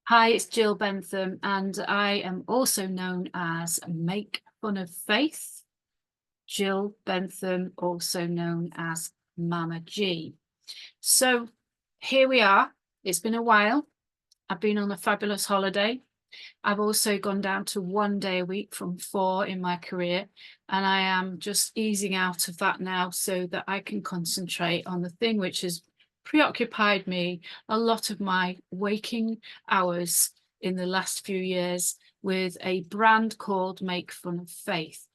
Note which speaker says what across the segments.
Speaker 1: Hi, it's Jill Bentham, and I am also known as Make Fun of Faith. Jill Bentham, also known as Mama G. So here we are. It's been a while. I've been on a fabulous holiday. I've also gone down to 1 day a week from 4 in my career, and I am just easing out of that now so that I can concentrate on the thing which has preoccupied me a lot of my waking hours in the last few years, with a brand called Make Fun of Faith.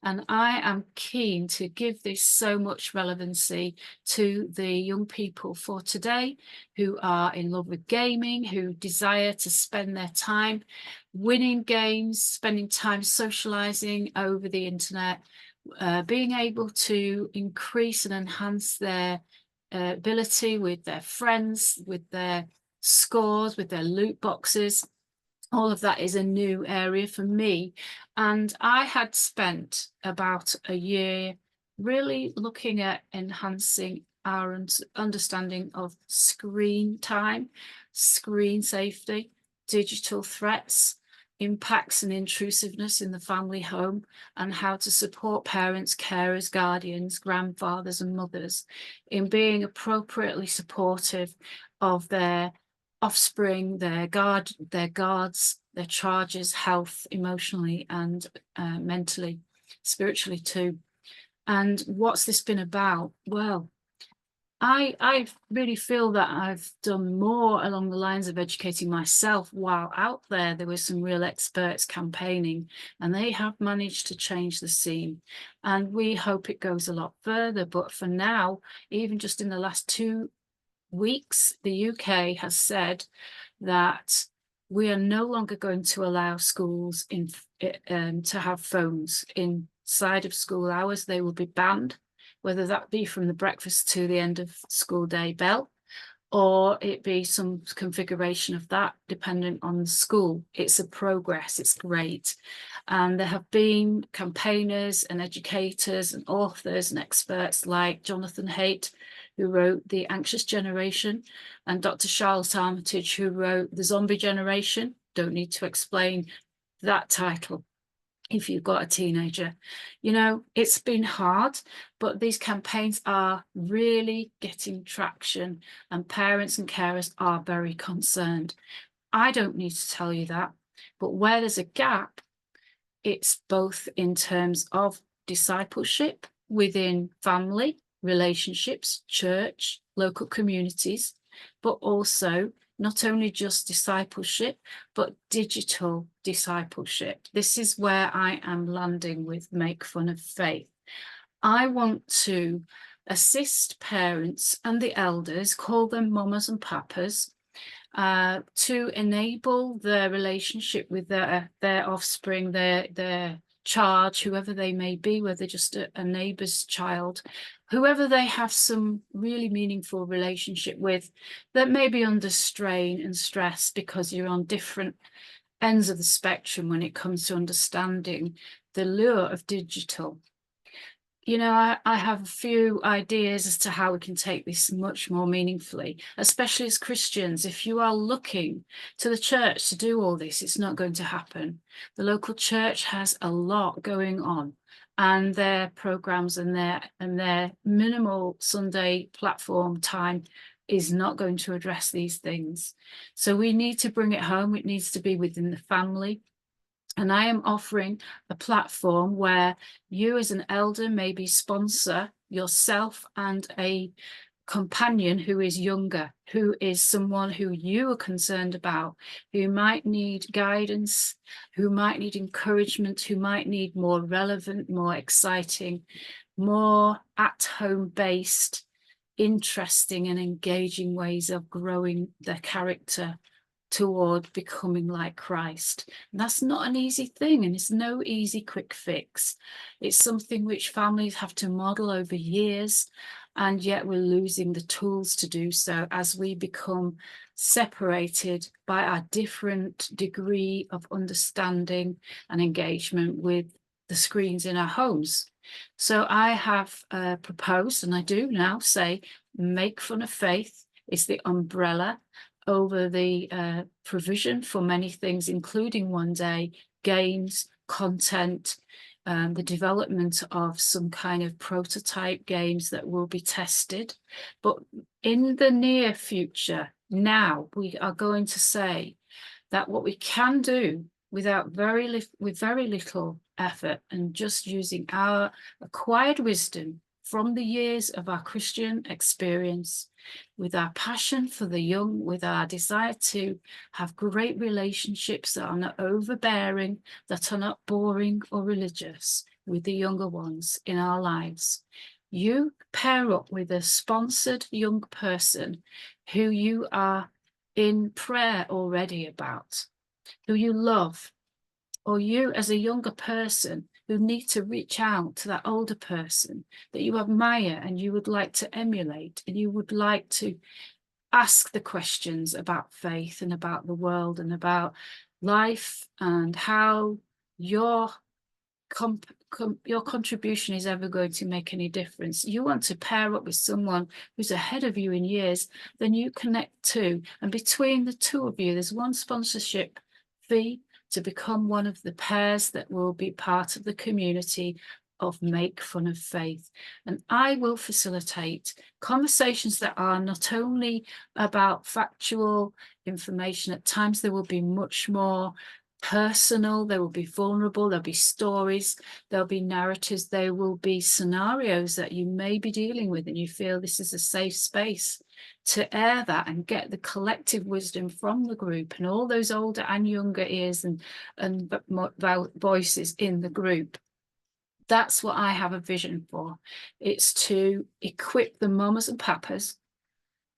Speaker 1: And I am keen to give this so much relevancy to the young people for today who are in love with gaming, who desire to spend their time winning games, spending time socializing over the internet, being able to increase and enhance their ability with their friends, with their scores, with their loot boxes. All of that is a new area for me. And I had spent about a year really looking at enhancing our understanding of screen time, screen safety, digital threats, impacts and intrusiveness in the family home, and how to support parents, carers, guardians, grandfathers and mothers in being appropriately supportive of their offspring, their guards, their charges, health, emotionally and mentally, spiritually too. And what's this been about? Well, I really feel that I've done more along the lines of educating myself while out there. There were some real experts campaigning, and they have managed to change the scene. And we hope it goes a lot further. But for now, even just in the last 2 weeks, the UK has said that we are no longer going to allow schools to have phones inside of school hours. They will be banned, whether that be from the breakfast to the end of school day bell, or it be some configuration of that dependent on the school. It's a progress, it's great. And there have been campaigners and educators and authors and experts like Jonathan Haidt, who wrote The Anxious Generation, and Dr. Charlotte Armitage, who wrote The Zombie Generation. Don't need to explain that title if you've got a teenager. You know, it's been hard, but these campaigns are really getting traction, and parents and carers are very concerned. I don't need to tell you that, but where there's a gap, it's both in terms of discipleship within family, relationships, church, local communities, but also not only just discipleship, but digital discipleship. This is where I am landing with Make Fun of Faith. I want to assist parents and the elders, call them mamas and papas, to enable their relationship with their offspring, their charge, whoever they may be, whether just a neighbour's child, whoever they have some really meaningful relationship with, that may be under strain and stress because you're on different ends of the spectrum when it comes to understanding the lure of digital. You know, I have a few ideas as to how we can take this much more meaningfully, especially as Christians. If you are looking to the church to do all this, it's not going to happen. The local church has a lot going on, and their programs and their minimal Sunday platform time is not going to address these things. So we need to bring it home. It needs to be within the family. And I am offering a platform where you as an elder maybe sponsor yourself and a companion who is younger, who is someone who you are concerned about, who might need guidance, who might need encouragement, who might need more relevant, more exciting, more at-home based, interesting and engaging ways of growing their character toward becoming like Christ. And that's not an easy thing, and it's no easy quick fix. It's something which families have to model over years, and yet we're losing the tools to do so as we become separated by our different degree of understanding and engagement with the screens in our homes. So I have proposed, and I do now say, Make Fun of Faith is the umbrella over the provision for many things, including one day games, content, the development of some kind of prototype games that will be tested. But in the near future, now we are going to say that what we can do with very little effort and just using our acquired wisdom from the years of our Christian experience, with our passion for the young, with our desire to have great relationships that are not overbearing, that are not boring or religious with the younger ones in our lives. You pair up with a sponsored young person who you are in prayer already about, who you love, or you as a younger person who need to reach out to that older person that you admire and you would like to emulate, and you would like to ask the questions about faith and about the world and about life and how your contribution is ever going to make any difference. You want to pair up with someone who's ahead of you in years, then you connect to, and between the two of you, there's one sponsorship fee to become one of the pairs that will be part of the community of Make Fun of Faith. And I will facilitate conversations that are not only about factual information, at times there will be much more personal, there will be vulnerable, there'll be stories, there'll be narratives, there will be scenarios that you may be dealing with, and you feel this is a safe space to air that and get the collective wisdom from the group and all those older and younger ears and voices in the group. That's what I have a vision for. It's to equip the mamas and papas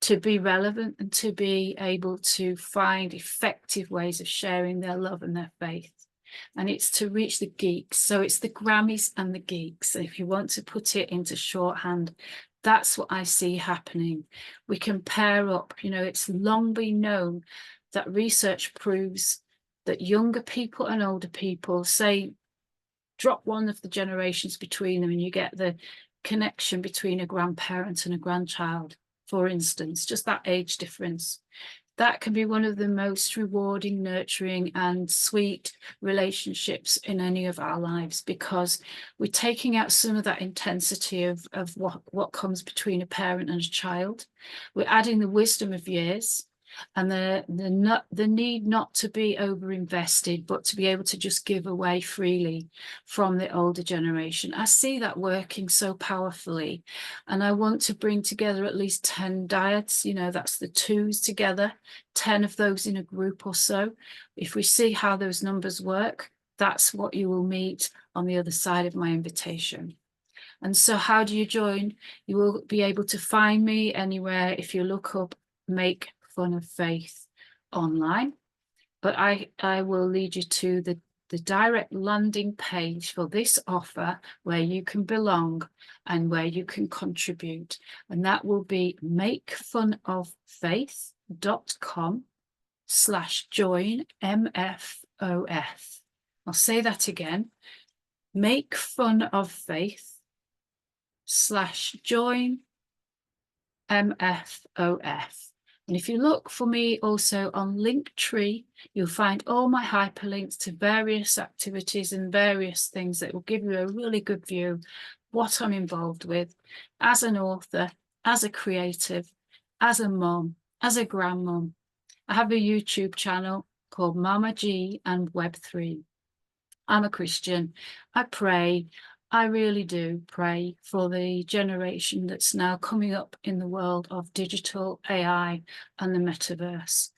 Speaker 1: to be relevant and to be able to find effective ways of sharing their love and their faith. And it's to reach the geeks. So it's the Grammys and the geeks. If you want to put it into shorthand, that's what I see happening. We can pair up. You know, it's long been known that research proves that younger people and older people, say, drop one of the generations between them and you get the connection between a grandparent and a grandchild, for instance, just that age difference. That can be one of the most rewarding, nurturing, and sweet relationships in any of our lives, because we're taking out some of that intensity of what comes between a parent and a child. We're adding the wisdom of years and the need not to be over-invested, but to be able to just give away freely from the older generation. I see that working so powerfully, and I want to bring together at least 10 dyads. You know, that's the twos together, 10 of those in a group or so. If we see how those numbers work, that's what you will meet on the other side of my invitation. And so how do you join? You will be able to find me anywhere if you look up Make Fun of Faith online, but I will lead you to the direct landing page for this offer, where you can belong and where you can contribute, and that will be makefunoffaith.com/joinmfof. I'll say that again, makefunoffaith/joinmfof. And if you look for me also on Linktree, you'll find all my hyperlinks to various activities and various things that will give you a really good view of what I'm involved with as an author, as a creative, as a mom, as a grandmom. I have a YouTube channel called Mama G and Web3. I'm a Christian. I pray. I really do pray for the generation that's now coming up in the world of digital AI and the metaverse,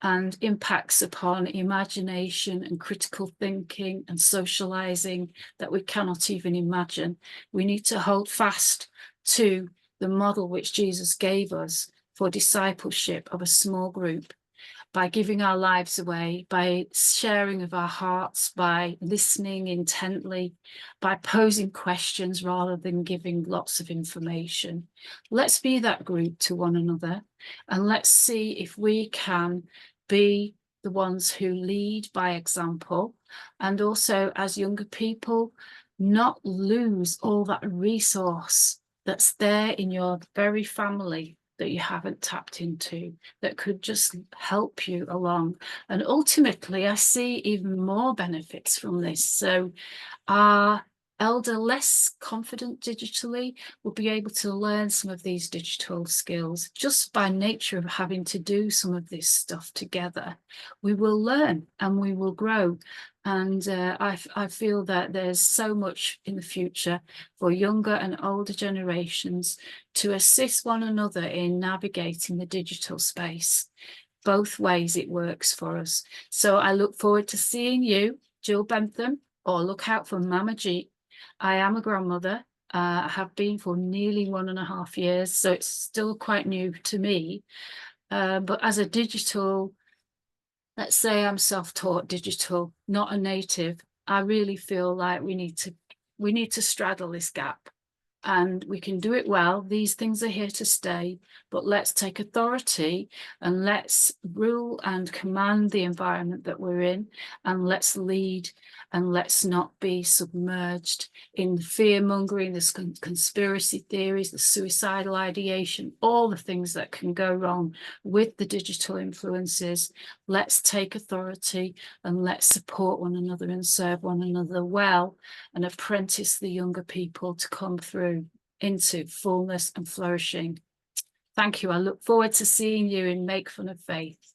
Speaker 1: and impacts upon imagination and critical thinking and socializing that we cannot even imagine. We need to hold fast to the model which Jesus gave us for discipleship of a small group, by giving our lives away, by sharing of our hearts, by listening intently, by posing questions rather than giving lots of information. Let's be that group to one another, and let's see if we can be the ones who lead by example, and also as younger people, not lose all that resource that's there in your very family that you haven't tapped into that could just help you along. And ultimately, I see even more benefits from this. So our elder, less confident digitally, will be able to learn some of these digital skills just by nature of having to do some of this stuff together. We will learn and we will grow. And I feel that there's so much in the future for younger and older generations to assist one another in navigating the digital space. Both ways it works for us. So I look forward to seeing you, Jill Bentham, or look out for Mama G. I am a grandmother. I have been for nearly 1.5 years, so it's still quite new to me. But as a digital, let's say I'm self-taught digital, not a native, I really feel like we need to straddle this gap. And we can do it well. These things are here to stay, but let's take authority and let's rule and command the environment that we're in, and let's lead, and let's not be submerged in the fear-mongering, the conspiracy theories, the suicidal ideation, all the things that can go wrong with the digital influences. Let's take authority and let's support one another and serve one another well, and apprentice the younger people to come through into fullness and flourishing. Thank you. I look forward to seeing you in Make Fun of Faith.